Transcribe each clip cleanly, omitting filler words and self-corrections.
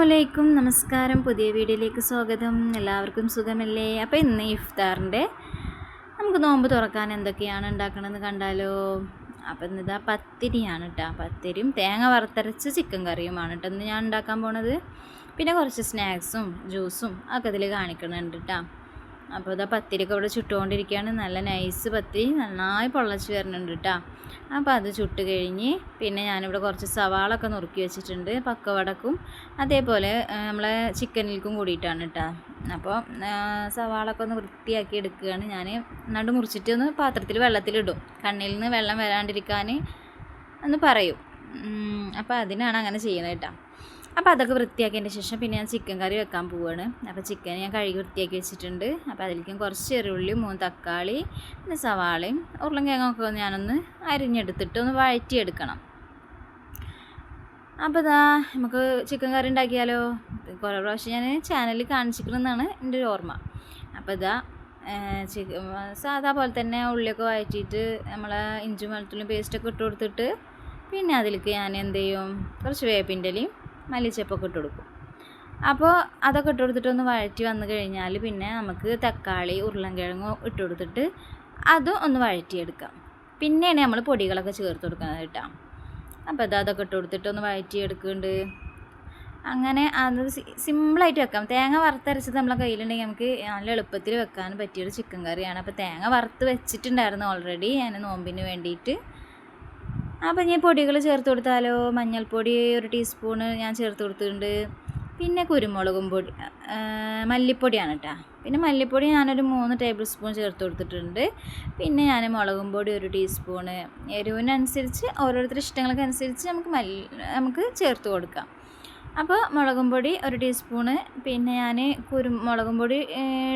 അസ്സലാമലൈക്കും, നമസ്കാരം. പുതിയ വീഡിയോയിലേക്ക് സ്വാഗതം. എല്ലാവർക്കും സുഖമല്ലേ? അപ്പോൾ ഇന്ന് ഇഫ്താറിൻ്റെ നമുക്ക് നോമ്പ് തുറക്കാൻ എന്തൊക്കെയാണ് ഉണ്ടാക്കണമെന്ന് കണ്ടാലോ? അപ്പോൾ ഇന്നിതാ പത്തിരിയാണ് കേട്ടോ. പത്തിരിയും തേങ്ങ വറുത്തരച്ച് ചിക്കൻ കറിയുമാണ് കേട്ടോ ഇന്ന് ഞാൻ ഉണ്ടാക്കാൻ പോണത്. പിന്നെ കുറച്ച് സ്നാക്സും ജ്യൂസും ഒക്കെ ഇതിൽ കാണിക്കുന്നുണ്ട് കേട്ടോ. അപ്പോൾ ഇതാ പത്തിരിയൊക്കെ ഇവിടെ ചുട്ടുകൊണ്ടിരിക്കുകയാണ്. നല്ല നൈസ് പത്തിരി നന്നായി പൊള്ളച്ച് വരുന്നുണ്ട് കേട്ടോ. അപ്പോൾ അത് ചുട്ട് കഴിഞ്ഞ് പിന്നെ ഞാനിവിടെ കുറച്ച് സവാളൊക്കെ നുറുക്കി വെച്ചിട്ടുണ്ട്, പക്കവടക്കും അതേപോലെ നമ്മളെ ചിക്കനിൽക്കും കൂടിയിട്ടാണ് കേട്ടോ. അപ്പോൾ സവാളൊക്കെ ഒന്ന് വൃത്തിയാക്കി എടുക്കുകയാണ് ഞാൻ. നടു മുറിച്ചിട്ട് ഒന്ന് പാത്രത്തിൽ വെള്ളത്തിലിടും, കണ്ണിൽ നിന്ന് വെള്ളം വരാണ്ടിരിക്കാൻ എന്ന് പറയും. അപ്പോൾ അതിനാണ് അങ്ങനെ ചെയ്യുന്നത് കേട്ടോ. അപ്പോൾ അതൊക്കെ വൃത്തിയാക്കിയതിന് ശേഷം പിന്നെ ഞാൻ ചിക്കൻ കറി വെക്കാൻ പോവുകയാണ്. അപ്പോൾ ചിക്കൻ ഞാൻ കഴുകി വൃത്തിയാക്കി വെച്ചിട്ടുണ്ട്. അപ്പോൾ അതിലേക്കും കുറച്ച് ചെറുള്ളി, 3 തക്കാളി, പിന്നെ സവാളയും ഉരുളൻകിഴങ്ങൊക്കെ ഞാനൊന്ന് അരിഞ്ഞെടുത്തിട്ട് ഒന്ന് വഴറ്റിയെടുക്കണം. അപ്പോൾ ഇതാ നമുക്ക് ചിക്കൻ കറി ഉണ്ടാക്കിയാലോ? കുറേ പ്രാവശ്യം ഞാൻ ചാനലിൽ കാണിച്ചിരിക്കണമെന്നാണ് എൻ്റെ ഒരു ഓർമ്മ. അപ്പോൾ ഇതാ സാധാ പോലെ തന്നെ ഉള്ളിയൊക്കെ വഴറ്റിയിട്ട് നമ്മളെ ഇഞ്ചി വെളുത്തുള്ളി പേസ്റ്റൊക്കെ ഇട്ട് കൊടുത്തിട്ട് പിന്നെ അതിലേക്ക് ഞാൻ എന്ത് ചെയ്യും, കുറച്ച് വേപ്പിൻ്റെ ഇലയും മല്ലിച്ചപ്പൊക്കെ ഇട്ട് കൊടുക്കും. അപ്പോൾ അതൊക്കെ ഇട്ട് കൊടുത്തിട്ടൊന്ന് വഴറ്റി വന്നു കഴിഞ്ഞാൽ പിന്നെ നമുക്ക് തക്കാളി, ഉരുളൻകിഴങ്ങ് ഇട്ട് കൊടുത്തിട്ട് അതും ഒന്ന് വഴറ്റിയെടുക്കാം. പിന്നെയാണ് നമ്മൾ പൊടികളൊക്കെ ചേർത്ത് കൊടുക്കുന്നത് കേട്ടോ. അപ്പോൾ അതൊക്കെ ഇട്ട് കൊടുത്തിട്ട് ഒന്ന് വഴറ്റിയെടുക്കുന്നുണ്ട്. അങ്ങനെ അത് സിമ്പിളായിട്ട് വെക്കാം. തേങ്ങ വറുത്തരച്ചത് നമ്മളെ കയ്യിലുണ്ടെങ്കിൽ നമുക്ക് നല്ല എളുപ്പത്തിൽ വെക്കാൻ പറ്റിയൊരു ചിക്കൻ കറിയാണ്. അപ്പോൾ തേങ്ങ വറുത്ത് വെച്ചിട്ടുണ്ടായിരുന്നു ഓൾറെഡി ഞാൻ നോമ്പിന് വേണ്ടിയിട്ട്. അപ്പോൾ ഞാൻ പൊടികൾ ചേർത്ത് കൊടുത്താലോ? മഞ്ഞൾപ്പൊടി 1 ടീസ്പൂണ് ഞാൻ ചേർത്ത് കൊടുത്തിട്ടുണ്ട്. പിന്നെ കുരുമുളകും പൊടി, മല്ലിപ്പൊടിയാണ് കേട്ടോ. പിന്നെ മല്ലിപ്പൊടി ഞാനൊരു 3 ടേബിൾ സ്പൂൺ ചേർത്ത് കൊടുത്തിട്ടുണ്ട്. പിന്നെ ഞാൻ മുളകും പൊടി 1 ടീസ്പൂണ്, എരിവിനനുസരിച്ച് ഓരോരുത്തരുടെ ഇഷ്ടങ്ങൾക്കനുസരിച്ച് നമുക്ക് ചേർത്ത് കൊടുക്കാം. അപ്പോൾ മുളകും പൊടി 1 ടീസ്പൂണ്, പിന്നെ ഞാൻ കുരുമുളകും പൊടി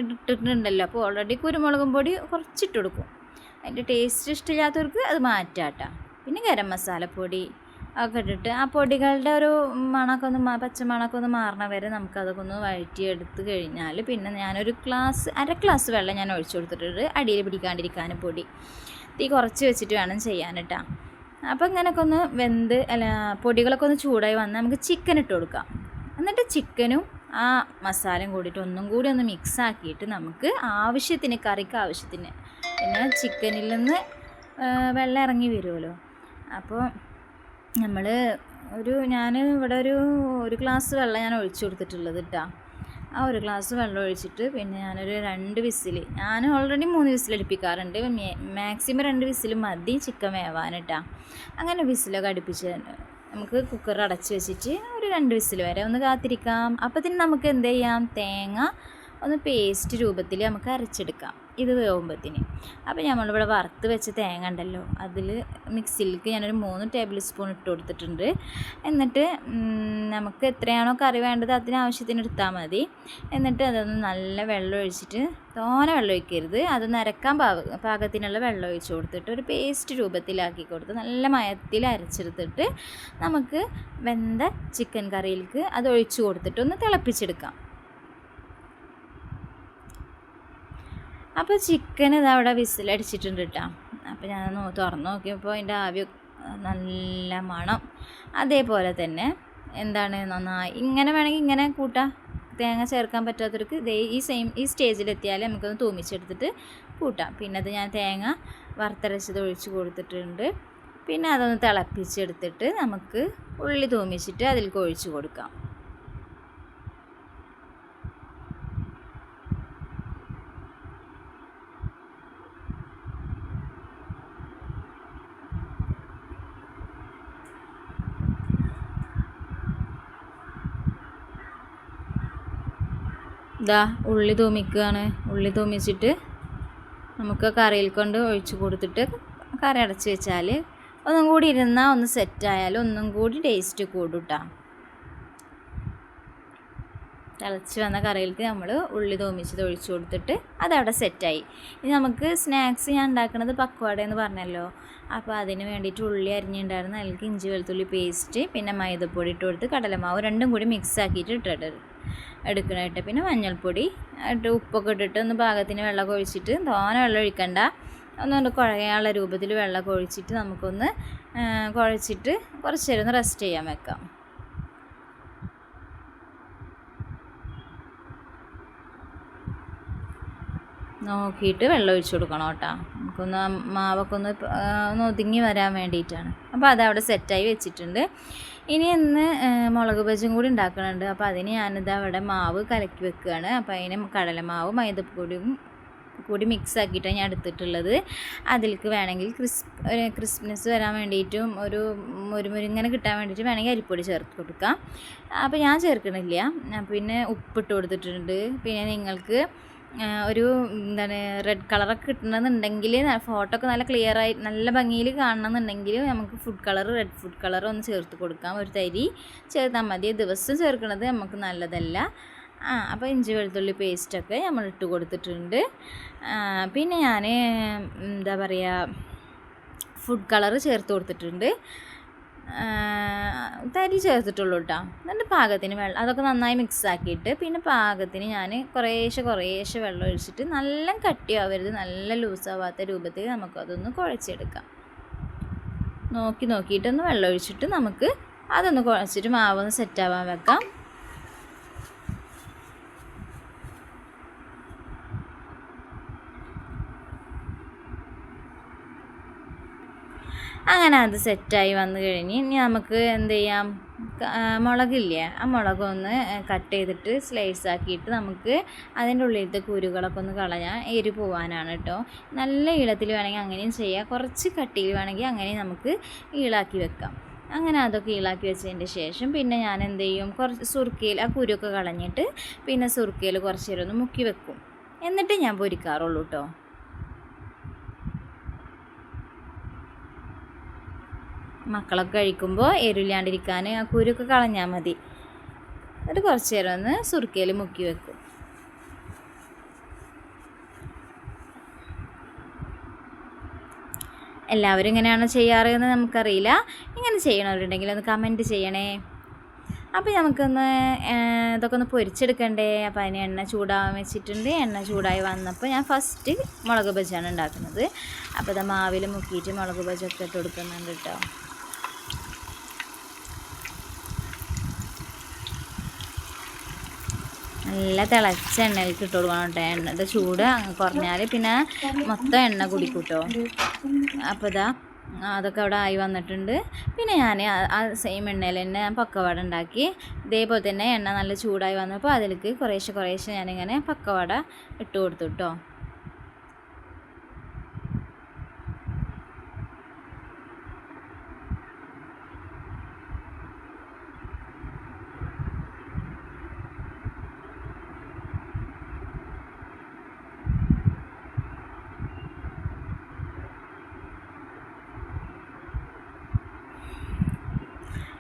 ഇട്ടിട്ടുണ്ടല്ലോ, അപ്പോൾ ഓൾറെഡി കുരുമുളകും പൊടി കുറച്ചിട്ട് കൊടുക്കും. അതിൻ്റെ ടേസ്റ്റ് ഇഷ്ടമില്ലാത്തവർക്ക് അത് മാറ്റാം കേട്ടോ. പിന്നെ ഗരം മസാലപ്പൊടി ഒക്കെ ഇട്ടിട്ട് ആ പൊടികളുടെ ഒരു പച്ചമണമൊക്കെ ഒന്ന് മാറണ വരെ നമുക്കതൊക്കെ ഒന്ന് വഴറ്റിയെടുത്ത് കഴിഞ്ഞാൽ പിന്നെ ഞാനൊരു അര ഗ്ലാസ് വെള്ളം ഞാൻ ഒഴിച്ചു കൊടുത്തിട്ടുണ്ട്, അടിയിൽ പിടിക്കാണ്ടിരിക്കാൻ പൊടി. തീ കുറച്ച് വെച്ചിട്ട് വേണം ചെയ്യാൻ കേട്ടോ. അപ്പോൾ ഇങ്ങനെയൊക്കെ ഒന്ന് പൊടികളൊക്കെ ഒന്ന് ചൂടായി വന്നാൽ നമുക്ക് ചിക്കൻ ഇട്ട് കൊടുക്കാം. എന്നിട്ട് ചിക്കനും ആ മസാലയും കൂടിയിട്ട് ഒന്നും കൂടി ഒന്ന് മിക്സ് ആക്കിയിട്ട് നമുക്ക് കറിക്ക് ആവശ്യത്തിന് പിന്നെ ചിക്കനിൽ നിന്ന് വെള്ളം ഇറങ്ങി വരുമല്ലോ. അപ്പോൾ ഞാൻ ഇവിടെ ഒരു ഗ്ലാസ് വെള്ളം ഞാൻ ഒഴിച്ചു കൊടുത്തിട്ടുള്ളത് കേട്ടോ. ആ 1 ഗ്ലാസ് വെള്ളം ഒഴിച്ചിട്ട് പിന്നെ ഞാനൊരു 2 വിസിൽ, ഞാൻ ഓൾറെഡി 3 വിസിൽ അടുപ്പിക്കാറുണ്ട്. മാക്സിമം 2 വിസിൽ മതി ചിക്കൻ വേവാൻ കേട്ടോ. അങ്ങനെ വിസിലൊക്കെ അടുപ്പിച്ച് നമുക്ക് കുക്കർ അടച്ച് വെച്ചിട്ട് ഒരു 2 വിസിൽ വരെ ഒന്ന് കാത്തിരിക്കാം. അപ്പോൾ നമുക്ക് എന്ത് ചെയ്യാം, തേങ്ങ ഒന്ന് പേസ്റ്റ് രൂപത്തിൽ നമുക്ക് അരച്ചെടുക്കാം ഇത് വേവുമ്പത്തിന്. അപ്പോൾ നമ്മളിവിടെ വറുത്ത് വെച്ച തേങ്ങ ഉണ്ടല്ലോ, അതിൽ മിക്സിയിലേക്ക് ഞാനൊരു 3 ടേബിൾ സ്പൂൺ ഇട്ട് കൊടുത്തിട്ടുണ്ട്. എന്നിട്ട് നമുക്ക് എത്രയാണോ കറി വേണ്ടത് അതിനാവശ്യത്തിന് എടുത്താൽ മതി. എന്നിട്ട് അതൊന്ന് നല്ല വെള്ളം ഒഴിച്ചിട്ട്, തോനെ വെള്ളം ഒഴിക്കരുത്, അതൊന്ന് അരക്കാൻ പാകത്തിനുള്ള വെള്ളം ഒഴിച്ച് കൊടുത്തിട്ട് ഒരു പേസ്റ്റ് രൂപത്തിലാക്കി കൊടുത്ത് നല്ല മയത്തിൽ അരച്ചെടുത്തിട്ട് നമുക്ക് വെന്ത ചിക്കൻ കറിയിലേക്ക് അത് ഒഴിച്ച് കൊടുത്തിട്ട് ഒന്ന് തിളപ്പിച്ചെടുക്കാം. അപ്പോൾ ചിക്കൻ ഇതവിടെ വിസിലടിച്ചിട്ടുണ്ട് കേട്ടോ. അപ്പോൾ ഞാൻ തുറന്ന് നോക്കിയപ്പോൾ അതിൻ്റെ ആവി നല്ല മണം. അതേപോലെ തന്നെ നന്നായി ഇങ്ങനെ വേണമെങ്കിൽ ഇങ്ങനെ കൂട്ടാം. തേങ്ങ ചേർക്കാൻ പറ്റാത്തവർക്ക് ഈ സ്റ്റേജിലെത്തിയാൽ നമുക്കൊന്ന് തൂമിച്ചെടുത്തിട്ട് കൂട്ടാം. പിന്നെ അത് ഞാൻ തേങ്ങ വറുത്തരച്ചത് ഒഴിച്ച് കൊടുത്തിട്ടുണ്ട്. പിന്നെ അതൊന്ന് തിളപ്പിച്ചെടുത്തിട്ട് നമുക്ക് ഉള്ളി തൂമിച്ചിട്ട് അതിലേക്ക് ഒഴിച്ച് കൊടുക്കാം. ഉള്ളി തൂമിക്കുകയാണ്. ഉള്ളി തൂമിച്ചിട്ട് നമുക്ക് കറിയിൽ കൊണ്ട് ഒഴിച്ച് കൊടുത്തിട്ട് കറി അടച്ച് വെച്ചാൽ ഒന്നും കൂടി ഇരുന്നാൽ ഒന്ന് സെറ്റായാൽ ഒന്നും കൂടി ടേസ്റ്റ് കൂടും കേട്ടോ. തിളച്ച് വന്ന കറിയിലേക്ക് നമ്മൾ ഉള്ളി തൂമിച്ചത് ഒഴിച്ച് കൊടുത്തിട്ട് അതവിടെ സെറ്റായി. ഇനി നമുക്ക് സ്നാക്സ് ഞാൻ ഉണ്ടാക്കുന്നത് പക്വാട എന്ന് പറഞ്ഞല്ലോ. അപ്പോൾ അതിന് വേണ്ടിയിട്ട് ഉള്ളി അരിഞ്ഞിട്ടുണ്ടായിരുന്നു, അതിലേക്ക് ഇഞ്ചി വെളുത്തുള്ളി പേസ്റ്റ്, പിന്നെ മൈദപ്പൊടി ഇട്ട് കൊടുത്ത് കടലമാവ് രണ്ടും കൂടി മിക്സ് ആക്കിയിട്ട് എടുക്കണമായിട്ട്. പിന്നെ മഞ്ഞൾപ്പൊടി ഉപ്പൊക്കെ ഇട്ടിട്ട് ഒന്ന് പാകത്തിന് വെള്ളമൊക്കെ ഒഴിച്ചിട്ട്, തോനെ വെള്ളം ഒഴിക്കണ്ട, ഒന്നുകൊണ്ട് കുഴയാനുള്ള രൂപത്തിൽ വെള്ളമൊക്കെ ഒഴിച്ചിട്ട് നമുക്കൊന്ന് കുഴച്ചിട്ട് കുറച്ച് നേരം ഒന്ന് റെസ്റ്റ് ചെയ്യാൻ വെക്കാം. നോക്കിയിട്ട് വെള്ളം ഒഴിച്ച് കൊടുക്കണം കേട്ടോ. നമുക്കൊന്ന് മാവൊക്കെ ഒന്ന് ഒതുങ്ങി വരാൻ വേണ്ടിയിട്ടാണ്. അപ്പോൾ അതവിടെ സെറ്റായി വെച്ചിട്ടുണ്ട്. ഇനി ഇന്ന് മുളക് ബജിയും കൂടി ഉണ്ടാക്കുന്നുണ്ട്. അപ്പോൾ അതിന് ഞാനിത് അവിടെ മാവ് കലക്കി വെക്കുകയാണ്. അപ്പോൾ അതിന് കടലമാവും മൈദപ്പൊടിയും കൂടി മിക്സ് ആക്കിയിട്ടാണ് ഞാൻ എടുത്തിട്ടുള്ളത്. അതിലേക്ക് വേണമെങ്കിൽ ക്രിസ്പ്നെസ് വരാൻ വേണ്ടിയിട്ടും ഒരു മുരിങ്ങനെ കിട്ടാൻ വേണ്ടിയിട്ട് വേണമെങ്കിൽ അരിപ്പൊടി ചേർത്ത് കൊടുക്കാം. അപ്പോൾ ഞാൻ ചേർക്കണില്ല. പിന്നെ ഉപ്പിട്ട് കൊടുത്തിട്ടുണ്ട്. പിന്നെ നിങ്ങൾക്ക് ഒരു റെഡ് കളറൊക്കെ കിട്ടണമെന്നുണ്ടെങ്കിൽ ഫോട്ടോ ഒക്കെ നല്ല ക്ലിയറായി നല്ല ഭംഗിയിൽ കാണണമെന്നുണ്ടെങ്കിൽ നമുക്ക് റെഡ് ഫുഡ് കളർ ഒന്ന് ചേർത്ത് കൊടുക്കാം. ഒരു തരി ചേർത്താൽ മതി. ദിവസം ചേർക്കുന്നത് നമുക്ക് നല്ലതല്ല. അപ്പോൾ ഇഞ്ചി വെളുത്തുള്ളി പേസ്റ്റൊക്കെ നമ്മൾ ഇട്ട് കൊടുത്തിട്ടുണ്ട്. പിന്നെ ഞാൻ എന്താ പറയുക ഫുഡ് കളർ ചേർത്ത് കൊടുത്തിട്ടുണ്ട്. തരി ചേർത്തിട്ടുള്ളൂ കേട്ടോ. എന്നിട്ട് പാകത്തിന് വെള്ളം അതൊക്കെ നന്നായി മിക്സ് ആക്കിയിട്ട് പിന്നെ പാകത്തിന് ഞാൻ കുറേശ്ശെ വെള്ളം ഒഴിച്ചിട്ട് നല്ല കട്ടിയാവരുത്, നല്ല ലൂസാവാത്ത രൂപത്തിൽ നമുക്കതൊന്ന് കുഴച്ചെടുക്കാം. നോക്കിയിട്ടൊന്ന് വെള്ളം ഒഴിച്ചിട്ട് നമുക്ക് അതൊന്ന് കുഴച്ചിട്ട് മാവൊന്ന് സെറ്റാവാൻ വെക്കാം. അങ്ങനെ അത് സെറ്റായി വന്നു കഴിഞ്ഞ് ഇനി നമുക്ക് എന്ത് ചെയ്യാം, മുളകില്ലേ ആ മുളകൊന്ന് കട്ട് ചെയ്തിട്ട് സ്ലൈസ് ആക്കിയിട്ട് നമുക്ക് അതിൻ്റെ ഉള്ളിലത്തെ കുരുകളൊക്കെ ഒന്ന് കളയാൻ എരി പോവാനാണ് കേട്ടോ. നല്ല ഈളത്തിൽ വേണമെങ്കിൽ അങ്ങനെയും ചെയ്യാം, കുറച്ച് കട്ടിയിൽ വേണമെങ്കിൽ അങ്ങനെയും നമുക്ക് ഈളാക്കി വെക്കാം. അങ്ങനെ അതൊക്കെ ഈളാക്കി വെച്ചതിൻ്റെ ശേഷം പിന്നെ ഞാൻ എന്ത് ചെയ്യും, കുറച്ച് സുർക്കയിൽ ആ കുരുവൊക്കെ കളഞ്ഞിട്ട് പിന്നെ സുർക്കയിൽ കുറച്ച് നേരം ഒന്ന് മുക്കി വെക്കും. എന്നിട്ട് ഞാൻ പൊരിക്കാറുള്ളൂ കേട്ടോ. മക്കളൊക്കെ കഴിക്കുമ്പോൾ എരില്ലാണ്ടിരിക്കാൻ ആ കുരുവൊക്കെ കളഞ്ഞാൽ മതി. എന്നിട്ട് കുറച്ച് നേരം ഒന്ന് സുർക്കയിൽ മുക്കി വെക്കും. എല്ലാവരും ഇങ്ങനെയാണോ ചെയ്യാറ് എന്ന് നമുക്കറിയില്ല. ഇങ്ങനെ ചെയ്യണവരുണ്ടെങ്കിൽ ഒന്ന് കമൻറ്റ് ചെയ്യണേ. അപ്പോൾ നമുക്കൊന്ന് ഇതൊക്കെ ഒന്ന് പൊരിച്ചെടുക്കണ്ടേ. അപ്പോൾ അതിന് എണ്ണ ചൂടാവാൻ വെച്ചിട്ടുണ്ട്. എണ്ണ ചൂടായി വന്നപ്പോൾ ഞാൻ ഫസ്റ്റ് മുളക് ബജിയാണ് ഉണ്ടാക്കുന്നത്. അപ്പോൾ ഇത് മാവിൽ മുക്കിയിട്ട് മുളക് ബജിയൊക്കെ ഇട്ട് കൊടുക്കുന്നുണ്ട് കേട്ടോ. നല്ല തിളച്ച എണ്ണയിലേക്ക് ഇട്ട് കൊടുക്കണം കേട്ടോ. എണ്ണയുടെ ചൂട് കുറഞ്ഞാൽ പിന്നെ മൊത്തം എണ്ണ കുടിക്കും കേട്ടോ. അപ്പോൾ അതൊക്കെ അവിടെ ആയി വന്നിട്ടുണ്ട്. പിന്നെ ഞാൻ ആ സെയിം എണ്ണയിൽ തന്നെ ഞാൻ പക്കവട ഉണ്ടാക്കി. ഇതേപോലെ തന്നെ എണ്ണ നല്ല ചൂടായി വന്നപ്പോൾ അതിലേക്ക് കുറേശ്ശെ ഞാനിങ്ങനെ പക്കവട ഇട്ട് കൊടുത്തു കേട്ടോ.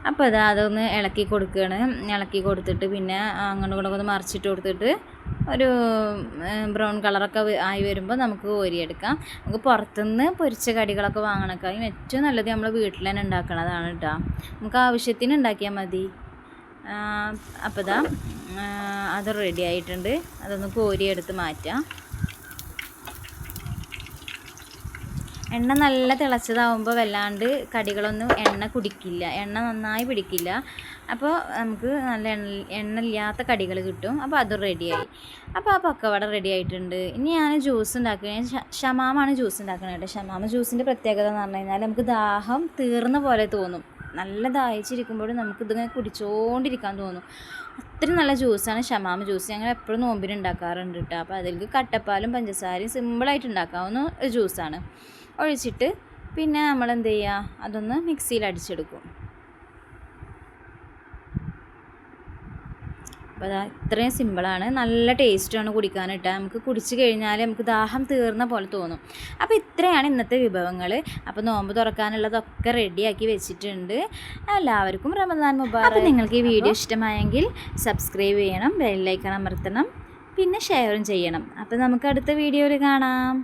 അപ്പോൾ അതൊന്ന് ഇളക്കി കൊടുക്കുകയാണ്. ഇളക്കി കൊടുത്തിട്ട് പിന്നെ അങ്ങോട്ടും ഇങ്ങോട്ടൊക്കെ ഒന്ന് മറിച്ചിട്ട് കൊടുത്തിട്ട് ഒരു ബ്രൗൺ കളറൊക്കെ ആയി വരുമ്പോൾ നമുക്ക് കോരിയെടുക്കാം. നമുക്ക് പുറത്തുനിന്ന് പൊരിച്ച കടികളൊക്കെ വാങ്ങണേക്കാളും ഏറ്റവും നല്ലത് നമ്മൾ വീട്ടിൽ തന്നെ ഉണ്ടാക്കണതാണ് കേട്ടോ. നമുക്ക് ആവശ്യത്തിന് ഉണ്ടാക്കിയാൽ മതി. അപ്പോൾ അത് റെഡി ആയിട്ടുണ്ട്. അതൊന്ന് കോരിയെടുത്ത് മാറ്റാം. എണ്ണ നല്ല തിളച്ചതാവുമ്പോൾ വല്ലാണ്ട് കടികളൊന്നും എണ്ണ കുടിക്കില്ല, എണ്ണ നന്നായി പിടിക്കില്ല. അപ്പോൾ നമുക്ക് നല്ല എണ്ണ ഇല്ലാത്ത കടികൾ കിട്ടും. അപ്പോൾ അത് റെഡിയായി. അപ്പോൾ ആ പക്കവട റെഡി ആയിട്ടുണ്ട്. ഇനി ഞാൻ ജ്യൂസ് ഉണ്ടാക്കുന്നത് ഷമാമാണ് ജ്യൂസ് ഉണ്ടാക്കുന്നത് കേട്ടോ. ഷമാമ ജ്യൂസിൻ്റെ പ്രത്യേകത എന്ന് പറഞ്ഞു കഴിഞ്ഞാൽ നമുക്ക് ദാഹം തീർന്ന പോലെ തോന്നും. നല്ല ദാഹിച്ചിരിക്കുമ്പോഴും നമുക്കിതിങ്ങനെ കുടിച്ചുകൊണ്ടിരിക്കാൻ തോന്നും. അത്രയും നല്ല ജ്യൂസാണ് ഷമാമ ജ്യൂസ്. ഞങ്ങൾ എപ്പോഴും നോമ്പിന് ഉണ്ടാക്കാറുണ്ട് കേട്ടോ. അപ്പോൾ അതിലേക്ക് കട്ടപ്പാലും പഞ്ചസാരയും സിമ്പിളായിട്ട് ഉണ്ടാക്കാവുന്ന ഒരു ജ്യൂസാണ്. ഒഴിച്ചിട്ട് പിന്നെ നമ്മൾ എന്ത് ചെയ്യുക, അതൊന്ന് മിക്സിയിൽ അടിച്ചെടുക്കും. അപ്പോൾ ഇത്രയും സിമ്പിളാണ്, നല്ല ടേസ്റ്റാണ് കുടിക്കാൻ കേട്ടോ. നമുക്ക് കുടിച്ച് കഴിഞ്ഞാൽ നമുക്ക് ദാഹം തീർന്ന പോലെ തോന്നും. അപ്പോൾ ഇത്രയാണ് ഇന്നത്തെ വിഭവങ്ങൾ. അപ്പോൾ നോമ്പ് തുറക്കാനുള്ളതൊക്കെ റെഡിയാക്കി വെച്ചിട്ടുണ്ട്. എല്ലാവർക്കും റമദാൻ മുബാറക്. അപ്പോൾ നിങ്ങൾക്ക് ഈ വീഡിയോ ഇഷ്ടമായെങ്കിൽ സബ്സ്ക്രൈബ് ചെയ്യണം, ബെൽ ഐക്കൺ അമർത്തണം, പിന്നെ ഷെയറും ചെയ്യണം. അപ്പോൾ നമുക്ക് അടുത്ത വീഡിയോയിൽ കാണാം.